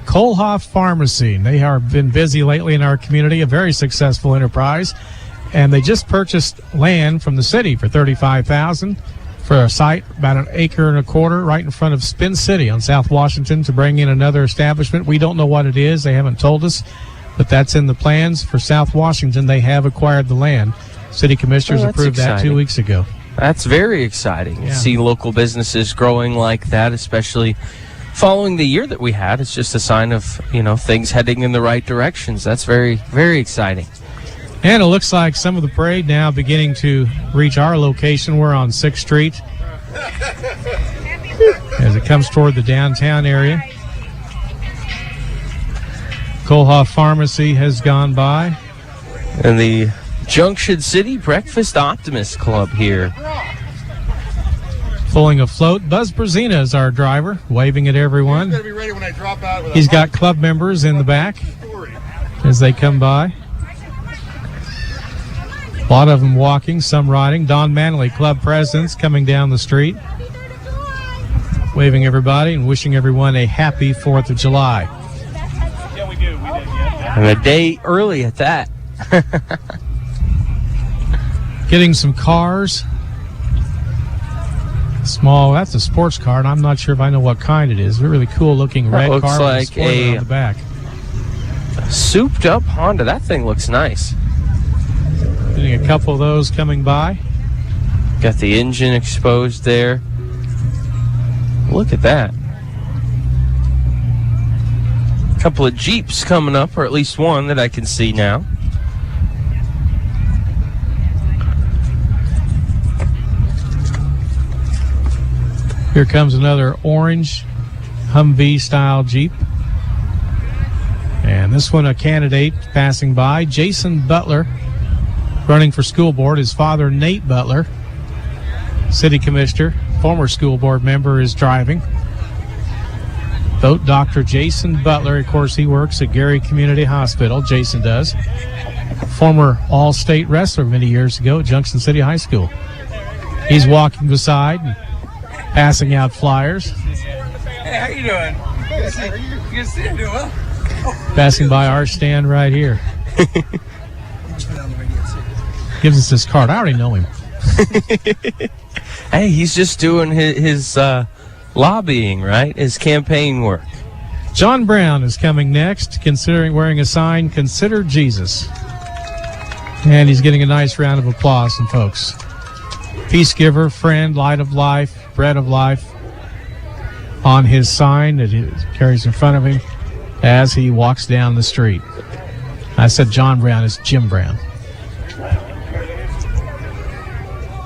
Kohlhoff Pharmacy. They have been busy lately in our community, a very successful enterprise. And they just purchased land from the city for $35,000 for a site about 1.25 acres right in front of Spin City on South Washington to bring in another establishment. We don't know what it is. They haven't told us, but that's in the plans for South Washington. They have acquired the land. City commissioners approved that 2 weeks ago. That's very exciting. Yeah. See local businesses growing like that, especially following the year that we had. It's just a sign of, things heading in the right directions. That's very, very exciting. And it looks like some of the parade now beginning to reach our location. We're on 6th Street as it comes toward the downtown area. Kohlhoff Pharmacy has gone by. And the Junction City Breakfast Optimist Club here. Pulling a float. Buzz Brzezina is our driver, waving at everyone. He's gonna be ready when I drop out with He's got club members in the back as they come by. A lot of them walking, some riding. Don Manley, club presidents, coming down the street, waving everybody and wishing everyone a happy 4th of July. Yeah, we do. We did, yeah. And a day early at that. Getting some cars. Small, that's a sports car, and I'm not sure if I know what kind it is. A really cool looking red looks car like with a spoiler on the back. Souped up Honda. That thing looks nice. Getting a couple of those coming by. Got the engine exposed there. Look at that. A couple of Jeeps coming up, or at least one that I can see now. Here comes another orange Humvee style Jeep. And this one a candidate passing by, Jason Butler, running for school board. His father, Nate Butler, city commissioner, former school board member, is driving. Vote Dr. Jason Butler. Of course, he works at Gary Community Hospital. Jason does. Former all-state wrestler many years ago at Junction City High School. He's walking beside and passing out flyers. Hey, how you doing? Good to see you. Doing well. Passing by our stand right here. Gives us this card. I already know him. Hey, he's just doing his lobbying, right? His campaign work. John Brown is coming next, considering wearing a sign, Consider Jesus. And he's getting a nice round of applause from folks. Peace giver, friend, light of life, bread of life on his sign that he carries in front of him as he walks down the street. I said John Brown, it's Jim Brown.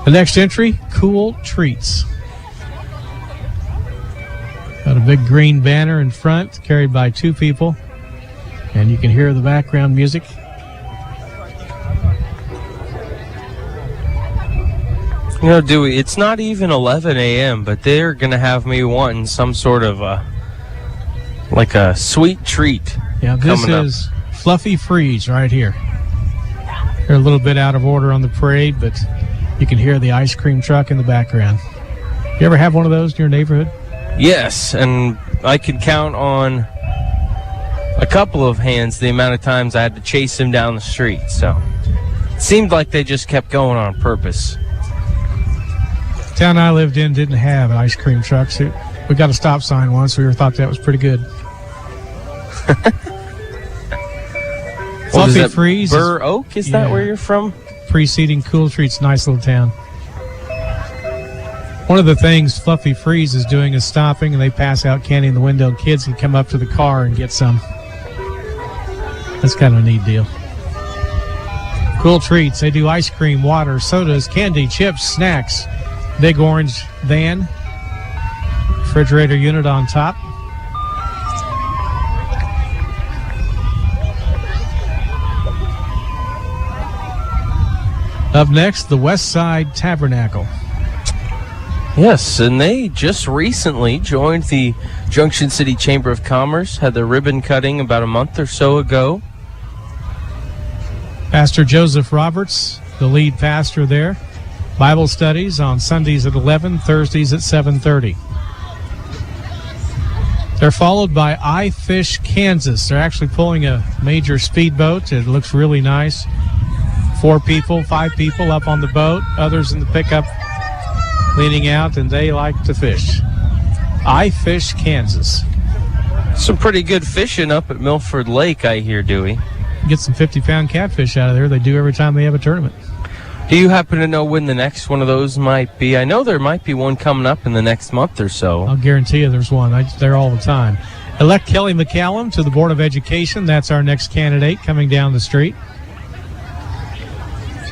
The next entry, Cool Treats. Got a big green banner in front carried by two people, and you can hear the background music. You know, Dewey, it's not even 11 a.m., but they're going to have me wanting some sort of like a sweet treat. Yeah, this is Fluffy Freeze right here. They're a little bit out of order on the parade, but you can hear the ice cream truck in the background. You ever have one of those in your neighborhood? Yes, and I could count on a couple of hands the amount of times I had to chase him down the street. So it seemed like they just kept going on purpose. The town I lived in didn't have ice cream trucks. We got a stop sign once. We thought that was pretty good. Fluffy Freeze. Burr Oak, is that where you're from? Preceding Cool Treats, nice little town. One of the things Fluffy Freeze is doing is stopping, and they pass out candy in the window. Kids can come up to the car and get some. That's kind of a neat deal. Cool Treats, they do ice cream, water, sodas, candy, chips, snacks. Big orange van, refrigerator unit on top. Up next, the West Side Tabernacle. Yes, and they just recently joined the Junction City Chamber of Commerce, had their ribbon cutting about a month or so ago. Pastor Joseph Roberts, the lead pastor there. Bible studies on Sundays at 11, Thursdays at 7:30. They're followed by I Fish Kansas. They're actually pulling a major speedboat. It looks really nice. 4 people, 5 people up on the boat, others in the pickup leaning out, and they like to fish. I Fish Kansas. Some pretty good fishing up at Milford Lake, I hear, Dewey. Get some 50-pound catfish out of there. They do every time they have a tournament. Do you happen to know when the next one of those might be? I know there might be one coming up in the next month or so. I'll guarantee you there's one. They're there all the time. Elect Kelly McCallum to the Board of Education. That's our next candidate coming down the street.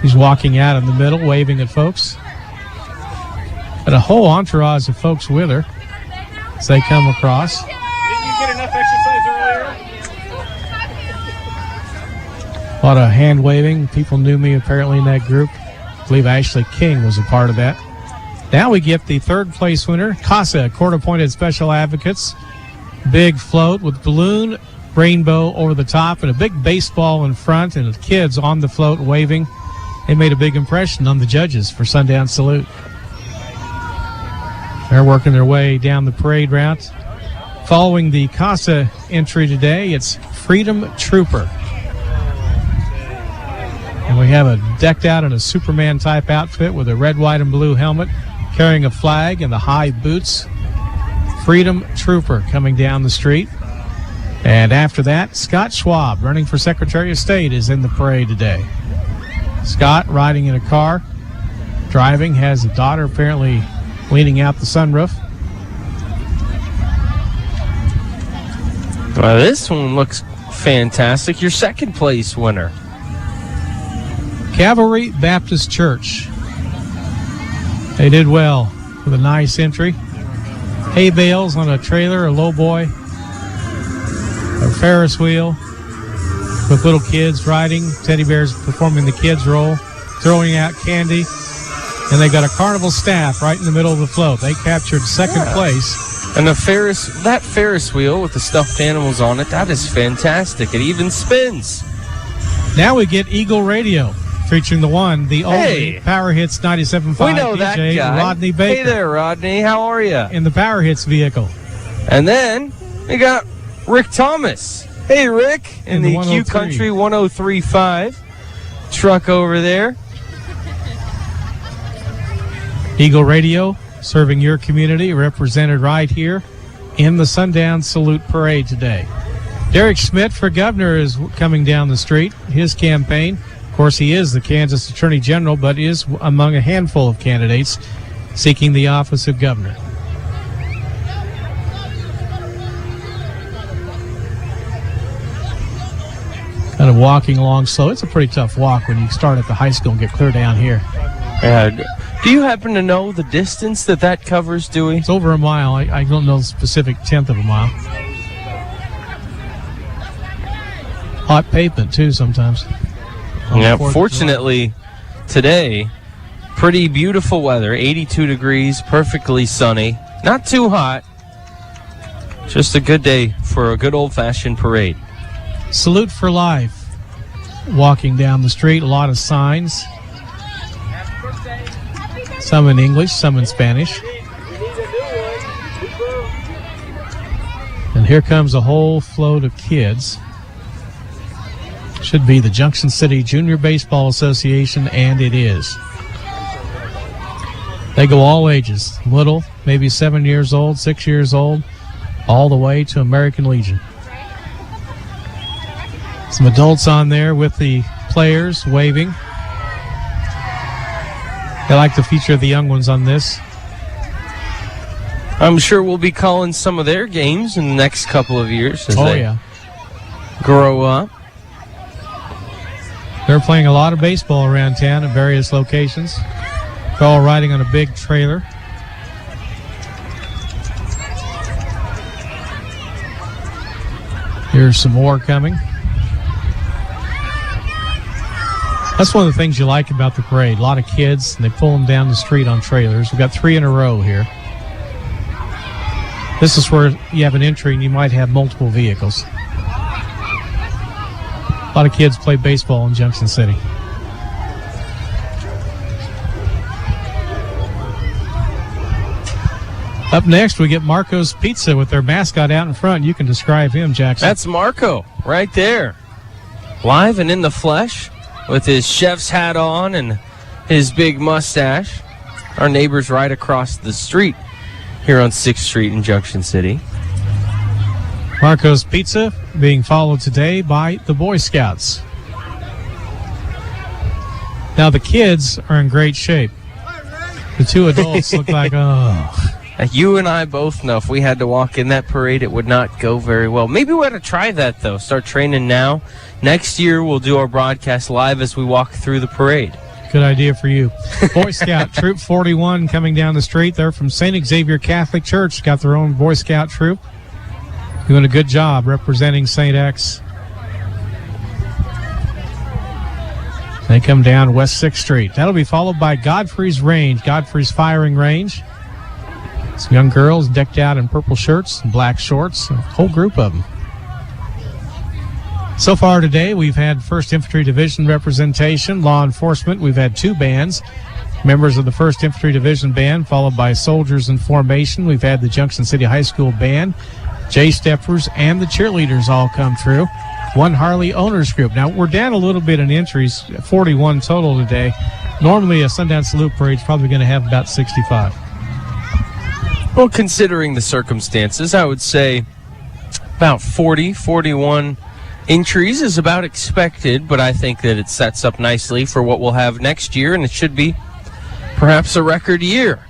She's walking out in the middle, waving at folks. And a whole entourage of folks with her as they come across. Didn't you get enough exercise earlier? A lot of hand waving. People knew me apparently in that group. I believe Ashley King was a part of that. Now we get the third place winner, CASA, court-appointed special advocates. Big float with balloon, rainbow over the top, and a big baseball in front, and the kids on the float waving. They made a big impression on the judges for Sundown Salute. They're working their way down the parade route. Following the CASA entry today, it's Freedom Trooper. And we have a decked out in a Superman type outfit with a red, white, and blue helmet, carrying a flag and the high boots. Freedom Trooper coming down the street. And after that, Scott Schwab, running for Secretary of State, is in the parade today. Scott riding in a car, driving, has a daughter apparently leaning out the sunroof. Well, this one looks fantastic. Your second place winner. Cavalry Baptist Church. They did well with a nice entry. Hay bales on a trailer, a lowboy, a Ferris wheel with little kids riding, teddy bears performing the kids' role, throwing out candy, and they got a carnival staff right in the middle of the float. They captured second place. And that Ferris wheel with the stuffed animals on it, that is fantastic. It even spins. Now we get Eagle Radio, featuring the one, the only Power Hits 97.5 we know DJ, that guy. Rodney Baker. Hey there, Rodney. How are you? In the Power Hits vehicle. And then we got Rick Thomas. Hey, Rick, in the Q Country 103.5 truck over there. Eagle Radio, serving your community, represented right here in the Sundown Salute Parade today. Derek Schmidt for governor is coming down the street. His campaign, of course, he is the Kansas Attorney General, but is among a handful of candidates seeking the office of governor. Kind of walking along slow. It's a pretty tough walk when you start at the high school and get clear down here. Do you happen to know the distance that covers, Dewey? It's over a mile. I don't know the specific tenth of a mile. Hot pavement, too, sometimes. Yeah, fortunately, today, pretty beautiful weather. 82 degrees, perfectly sunny. Not too hot. Just a good day for a good old-fashioned parade. Salute for Life. Walking down the street, a lot of signs. Some in English, some in Spanish. And here comes a whole float of kids. Should be the Junction City Junior Baseball Association, and it is. They go all ages, little, maybe 7 years old, 6 years old, all the way to American Legion. Some adults on there with the players waving. They like to feature the young ones on this. I'm sure we'll be calling some of their games in the next couple of years as they grow up. They're playing a lot of baseball around town at various locations. They're all riding on a big trailer. Here's some more coming. That's one of the things you like about the parade. A lot of kids, and they pull them down the street on trailers. We've got 3 in a row here. This is where you have an entry and you might have multiple vehicles. A lot of kids play baseball in Junction City. Up next, we get Marco's Pizza with their mascot out in front. You can describe him, Jackson. That's Marco right there. Live and in the flesh with his chef's hat on and his big mustache. Our neighbors right across the street here on 6th Street in Junction City. Marco's Pizza being followed today by the Boy Scouts. Now the kids are in great shape. The 2 adults look like, You and I both know if we had to walk in that parade, it would not go very well. Maybe we ought to try that, though. Start training now. Next year, we'll do our broadcast live as we walk through the parade. Good idea for you. Boy Scout Troop 41 coming down the street. They're from St. Xavier Catholic Church. Got their own Boy Scout troop. Doing a good job representing St. X. They come down West 6th Street. That'll be followed by Godfrey's Range, Godfrey's Firing Range. Some young girls decked out in purple shirts and black shorts, a whole group of them. So far today, we've had 1st Infantry Division representation, law enforcement. We've had 2 bands. Members of the 1st Infantry Division Band, followed by Soldiers in Formation. We've had the Junction City High School Band, J-Steppers, and the cheerleaders all come through. One Harley Owners Group. Now, we're down a little bit in entries, 41 total today. Normally, a Sundown Salute Parade is probably going to have about 65. Well, considering the circumstances, I would say about 40, 41 entries is about expected, but I think that it sets up nicely for what we'll have next year, and it should be perhaps a record year.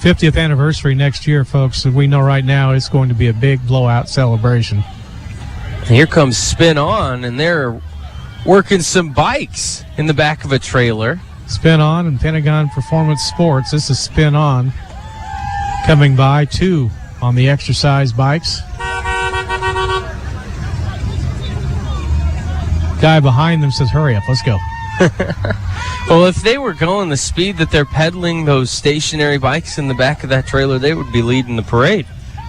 50th anniversary next year, folks. We know right now it's going to be a big blowout celebration. Here comes Spin On, and they're working some bikes in the back of a trailer. Spin On and Pentagon Performance Sports. This is Spin On coming by, 2 on the exercise bikes. Guy behind them says, hurry up, let's go. Well, if they were going the speed that they're pedaling those stationary bikes in the back of that trailer, they would be leading the parade.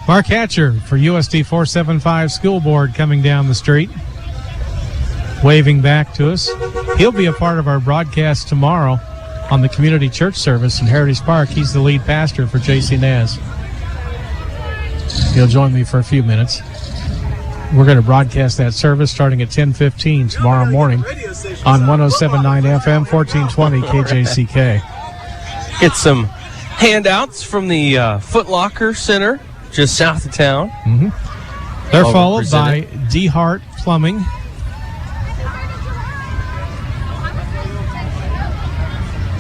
Mark Hatcher for USD 475 School Board coming down the street, waving back to us. He'll be a part of our broadcast tomorrow on the community church service in Heritage Park. He's the lead pastor for J.C. Naz. He'll join me for a few minutes. We're going to broadcast that service starting at 10:15 tomorrow morning on 107.9 FM, 1420 KJCK. Get some handouts from the Foot Locker Center just south of town. Mm-hmm. They're followed by D. Hart Plumbing.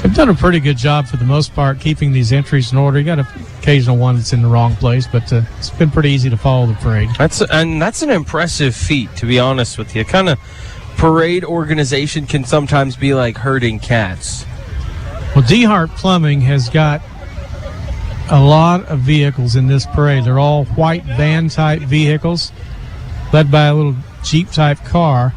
They've done a pretty good job for the most part keeping these entries in order. You got an occasional one that's in the wrong place, but it's been pretty easy to follow the parade. That's an impressive feat, to be honest with you. Kind of parade organization can sometimes be like herding cats. Well, D. Hart Plumbing has got a lot of vehicles in this parade. They're all white van-type vehicles led by a little Jeep-type car.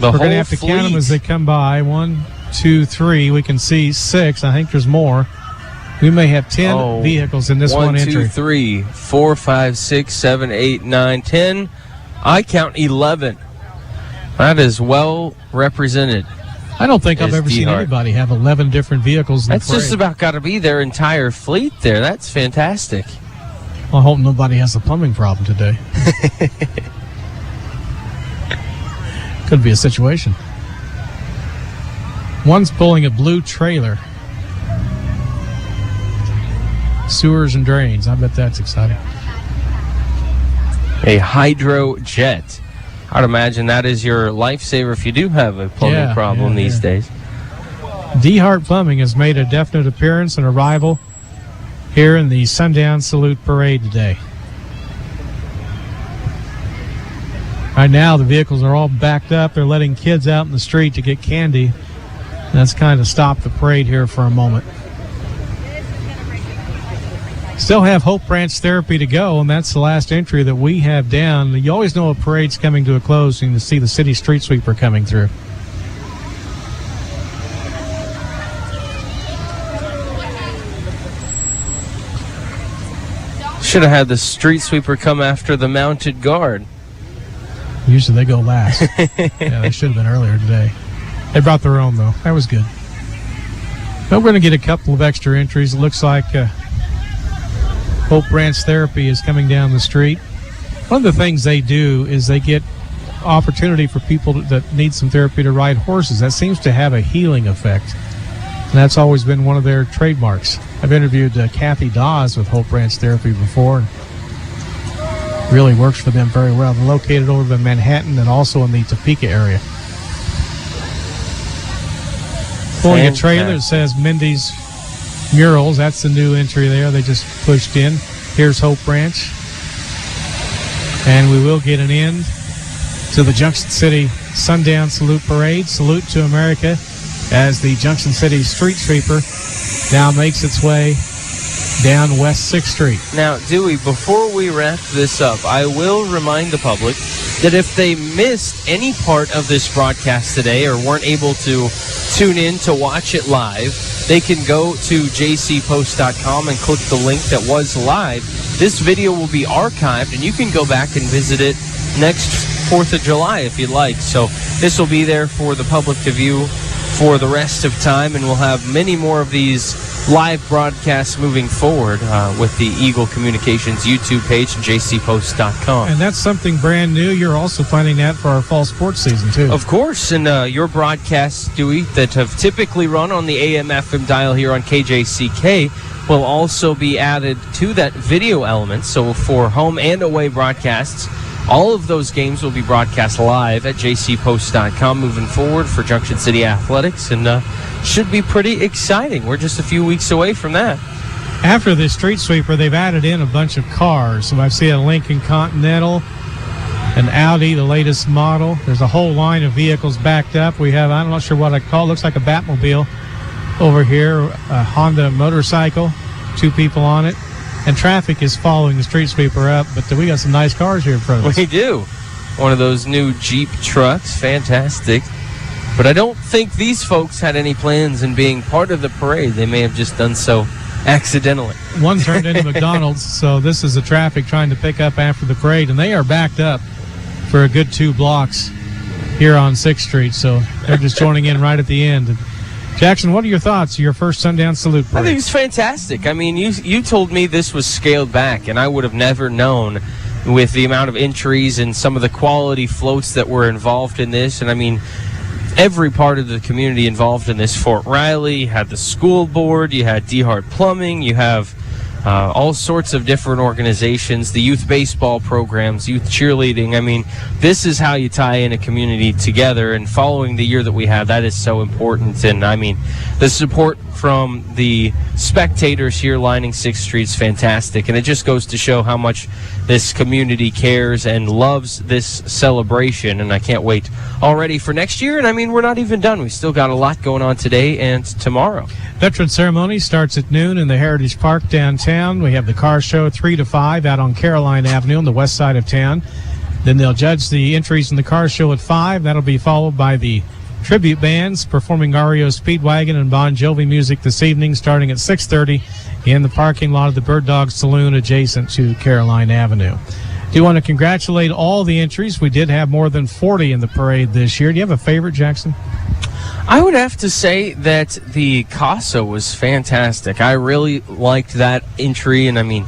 We're going to have to count them as they come by. 1, 2, 3. We can see 6. I think there's more. We may have 10 vehicles in this one entry. 1, 2, 3, 4, 5, 6, 7, 8, 9, 10. I count 11. That is well represented. I don't think I've ever seen anybody have 11 different vehicles in the parade. That's just about got to be their entire fleet there. That's fantastic. Well, I hope nobody has a plumbing problem today. Could be a situation. One's pulling a blue trailer. Sewers and drains. I bet that's exciting. A hydro jet. I'd imagine that is your lifesaver if you do have a plumbing problem these days. D. Hart Plumbing has made a definite appearance and arrival here in the Sundown Salute Parade today. Right now, the vehicles are all backed up. They're letting kids out in the street to get candy. That's kind of stopped the parade here for a moment. Still have Hope Branch Therapy to go, and that's the last entry that we have down. You always know a parade's coming to a close and you see the city street sweeper coming through. Should have had the street sweeper come after the mounted guard. Usually they go last. Yeah, they should have been earlier today. They brought their own, though. That was good. But we're going to get a couple of extra entries. It looks like Hope Branch Therapy is coming down the street. One of the things they do is they get opportunity for people that need some therapy to ride horses. That seems to have a healing effect. And that's always been one of their trademarks. I've interviewed Kathy Dawes with Hope Branch Therapy before. And really works for them very well. They're located over in Manhattan and also in the Topeka area. Pulling a trailer that says Mindy's Murals. That's the new entry there. They just pushed in. Here's Hope Branch. And we will get an end to the Junction City Sundown Salute Parade. Salute to America as the Junction City Street Sweeper now makes its way down West 6th Street. Now, Dewey, before we wrap this up, I will remind the public that if they missed any part of this broadcast today or weren't able to tune in to watch it live, they can go to jcpost.com and click the link that was live. This video will be archived, and you can go back and visit it next 4th of July if you'd like. So this will be there for the public to view for the rest of time, and we'll have many more of these live broadcasts moving forward with the Eagle Communications YouTube page and jcpost.com. And that's something brand new. You're also planning that for our fall sports season, too. Of course, and your broadcasts, Dewey, that have typically run on the AM/FM dial here on KJCK will also be added to that video element. So for home and away broadcasts, all of those games will be broadcast live at jcpost.com moving forward for Junction City Athletics, and should be pretty exciting. We're just a few weeks away from that. After the street sweeper, they've added in a bunch of cars. So I see a Lincoln Continental, an Audi, the latest model. There's a whole line of vehicles backed up. We have, I'm not sure what I call it, looks like a Batmobile over here, a Honda motorcycle, 2 people on it. And traffic is following the street sweeper up, but we got some nice cars here in front of us. We do. One of those new Jeep trucks, fantastic. But I don't think these folks had any plans in being part of the parade. They may have just done so accidentally. One turned into McDonald's, so this is the traffic trying to pick up after the parade, and they are backed up for a good 2 blocks here on 6th Street, so they're just joining in right at the end. And Jackson, what are your thoughts? Your first Sundown Salute parade? I think it's fantastic. I mean, you told me this was scaled back, and I would have never known with the amount of entries and some of the quality floats that were involved in this. And I mean, every part of the community involved in this. Fort Riley, you had the school board, you had DeHart Plumbing, you have all sorts of different organizations, the youth baseball programs, youth cheerleading. I mean, this is how you tie in a community together, and following the year that we have, that is so important. And I mean, the support from the spectators here lining 6th Street is fantastic, and it just goes to show how much this community cares and loves this celebration, and I can't wait already for next year. And I mean, we're not even done. We still got a lot going on today and tomorrow. Veteran ceremony starts at noon in the Heritage Park downtown. We have the car show 3 to 5 out on Caroline Avenue on the west side of town. Then they'll judge the entries in the car show at 5. That'll be followed by the tribute bands performing REO Speedwagon and Bon Jovi music this evening starting at 6:30 in the parking lot of the Bird Dog Saloon adjacent to Caroline Avenue. Do want to congratulate all the entries. We did have more than 40 in the parade this year. Do you have a favorite, Jackson? I would have to say that the Casa was fantastic. I really liked that entry, and I mean,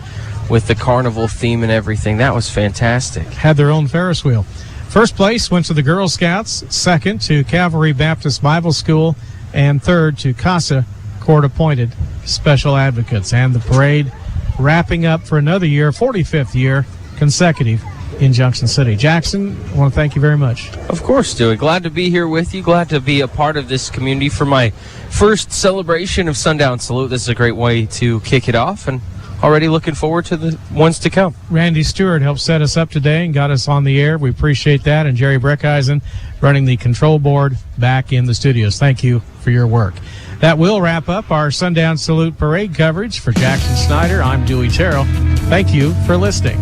with the carnival theme and everything, that was fantastic. Had their own Ferris wheel. First place went to the Girl Scouts, second to Calvary Baptist Bible School, and third to Casa Court-Appointed Special Advocates. And the parade wrapping up for another year, 45th year consecutive in Junction City. Jackson, I want to thank you very much. Of course, Stewie. Glad to be here with you. Glad to be a part of this community for my first celebration of Sundown Salute. This is a great way to kick it off, and already looking forward to the ones to come. Randy Stewart helped set us up today and got us on the air. We appreciate that. And Jerry Breckeisen running the control board back in the studios. Thank you for your work. That will wrap up our Sundown Salute parade coverage. For Jackson Snyder, I'm Dewey Terrell. Thank you for listening.